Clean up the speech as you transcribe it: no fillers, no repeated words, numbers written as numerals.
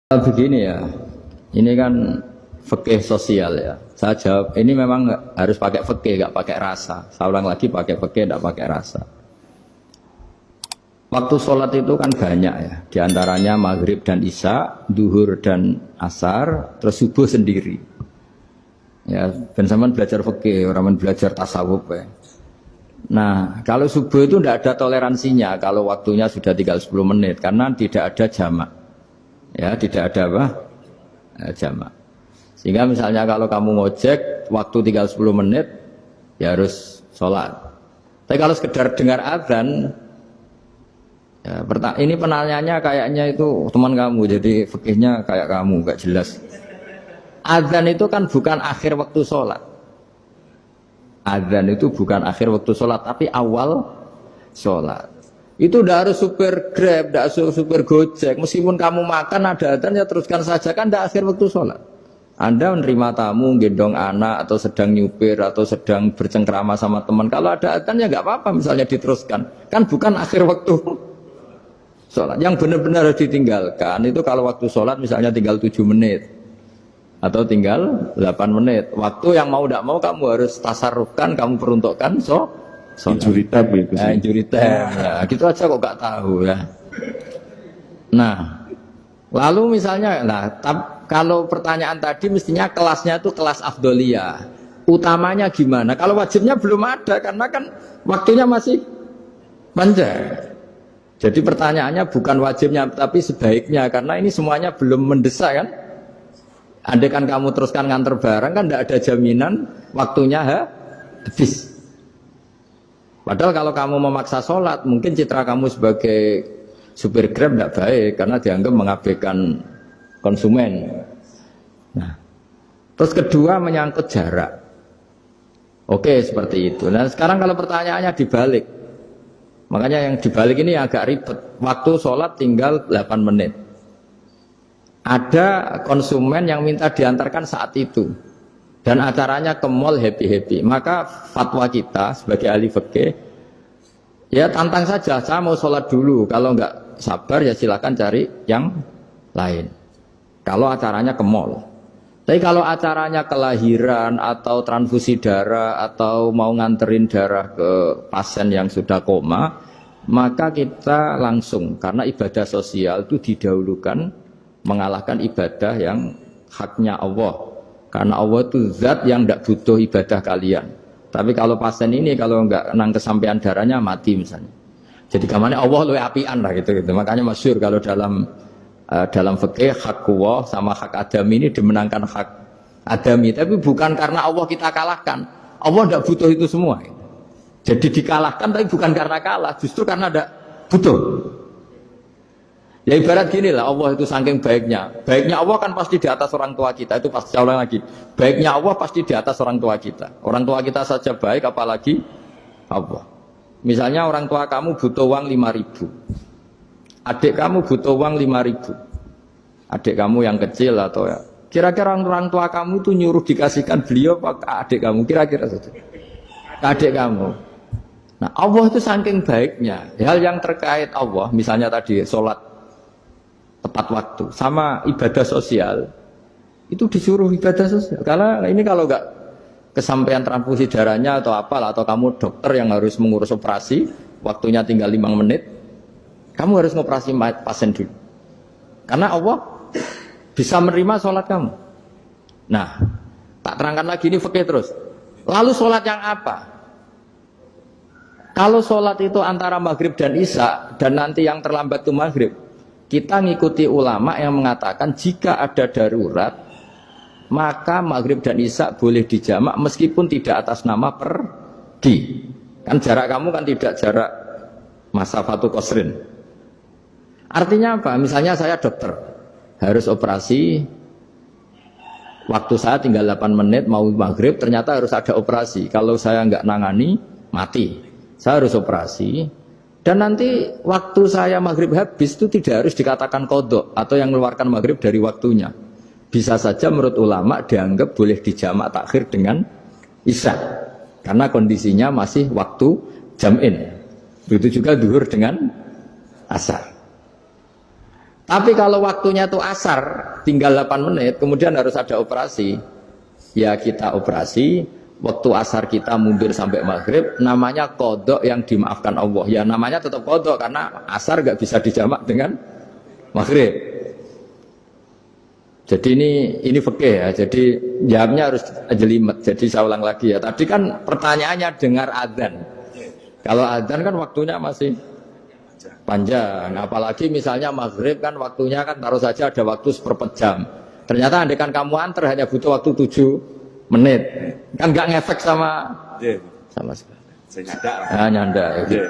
Begini ya, ini kan fikih sosial ya. Saya jawab, ini memang harus pakai fikih, nggak pakai rasa. Saya ulang lagi, pakai fikih, nggak pakai rasa. Waktu sholat itu kan banyak ya, di antaranya maghrib dan isya, duhur dan asar, terus subuh sendiri. Ya, ben sampean belajar fikih, orang belajar tasawuf ya. Nah, kalau subuh itu tidak ada toleransinya kalau waktunya sudah tinggal 10 menit, karena tidak ada jamak. Ya, tidak ada apa? Jamak. Sehingga misalnya kalau kamu ngojek, waktu tinggal 10 menit, ya harus sholat. Tapi kalau sekedar dengar adzan, ya, ini penanyanya kayaknya itu teman kamu, jadi fikihnya kayak kamu, gak jelas. Adzan itu kan bukan akhir waktu sholat. Adzan itu bukan akhir waktu sholat, tapi awal sholat. Itu tidak harus super Grab, tidak harus super Gojek. Meskipun kamu makan ada adzan, ya teruskan saja, kan tidak akhir waktu sholat. Anda menerima tamu, gendong anak, atau sedang nyupir, atau sedang bercengkrama sama teman. Kalau ada adzan ya nggak apa-apa, misalnya diteruskan. Kan bukan akhir waktu sholat. Yang benar-benar harus ditinggalkan itu kalau waktu sholat misalnya tinggal 7 menit. Atau tinggal 8 menit. Waktu yang mau tidak mau kamu harus tasarrufkan, kamu peruntukkan, injury time itu sih. Injury time. Ya, gitu aja kok gak tahu ya. Nah, lalu misalnya, kalau pertanyaan tadi mestinya kelasnya itu kelas afdoliyah. Utamanya gimana? Kalau wajibnya belum ada karena kan waktunya masih panjang. Jadi pertanyaannya bukan wajibnya tapi sebaiknya, karena ini semuanya belum mendesak kan. Andai kan kamu teruskan nganter barang kan tidak ada jaminan waktunya habis. Padahal kalau kamu memaksa sholat, mungkin citra kamu sebagai supir Grab tidak baik karena dianggap mengabaikan konsumen. Nah, terus kedua menyangkut jarak. Oke, seperti itu. Nah, sekarang kalau pertanyaannya dibalik, makanya yang dibalik ini agak ribet. Waktu sholat tinggal 8 menit. Ada konsumen yang minta diantarkan saat itu. Dan acaranya ke mall happy-happy. Maka fatwa kita sebagai ahli fikih, ya tantang saja, saya mau sholat dulu. Kalau nggak sabar ya silakan cari yang lain. Kalau acaranya ke mall. Tapi kalau acaranya kelahiran atau transfusi darah atau mau nganterin darah ke pasien yang sudah koma, maka kita langsung, karena ibadah sosial itu didahulukan mengalahkan ibadah yang haknya Allah. Karena Allah itu zat yang tidak butuh ibadah kalian. Tapi kalau pasien ini kalau nggak nang kesampaian darahnya mati misalnya. Jadi kamarnya Allah lebih apian lah gitu. Makanya masyhur kalau dalam fikih hak Allah sama hak adami ini dimenangkan hak adami. Tapi bukan karena Allah kita kalahkan. Allah tidak butuh itu semua. Jadi dikalahkan tapi bukan karena kalah, justru karena tidak butuh. Ya ibarat gini lah, Allah itu saking baiknya. Baiknya Allah kan pasti di atas orang tua kita. Itu pasti ulang lagi. Baiknya Allah pasti di atas orang tua kita. Orang tua kita saja baik, apalagi Allah. Misalnya orang tua kamu butuh uang 5.000. Adik kamu butuh uang 5.000. Adik kamu yang kecil atau ya. Kira-kira orang tua kamu tuh nyuruh dikasihkan beliau apa ke adik kamu? Kira-kira saja. Ke adik kamu. Nah Allah itu saking baiknya. Hal yang terkait Allah, misalnya tadi sholat tepat waktu sama ibadah sosial itu disuruh ibadah sosial karena ini kalau nggak kesampaian transfusi darahnya atau apalah, atau kamu dokter yang harus mengurus operasi waktunya tinggal 5 menit, kamu harus ngoperasi pasien dulu karena Allah bisa menerima sholat kamu. Nah, tak terangkan lagi ini fikih terus. Lalu sholat yang apa? Kalau sholat itu antara maghrib dan isya dan nanti yang terlambat itu maghrib, kita ngikuti ulama yang mengatakan jika ada darurat maka maghrib dan isya boleh dijamak meskipun tidak atas nama pergi. Kan jarak kamu kan tidak jarak masafatu qasrin. Artinya apa? Misalnya saya dokter harus operasi, waktu saya tinggal 8 menit mau maghrib, ternyata harus ada operasi. Kalau saya nggak nangani mati. Saya harus operasi. Dan nanti waktu saya maghrib habis itu tidak harus dikatakan qadha atau yang mengeluarkan maghrib dari waktunya. Bisa saja menurut ulama dianggap boleh dijamak takhir dengan isya. Karena kondisinya masih waktu jam'in. Begitu juga duhur dengan asar. Tapi kalau waktunya itu asar, tinggal 8 menit, kemudian harus ada operasi. Ya kita operasi, waktu asar kita mundur sampai maghrib, namanya kodok yang dimaafkan Allah. Ya namanya tetap kodok, karena asar nggak bisa dijamak dengan maghrib. Jadi ini fikih ya, jadi jawabnya harus jelimet. Jadi saya ulang lagi ya, tadi kan pertanyaannya dengar adzan. Kalau adzan kan waktunya masih panjang, apalagi misalnya maghrib kan waktunya kan taruh saja ada waktu seperempat jam. Ternyata andekan kamu antar hanya butuh waktu 7 menit, kan nggak ngefek sama sekali. Saya nyanda. Nyanda. Ya, gitu.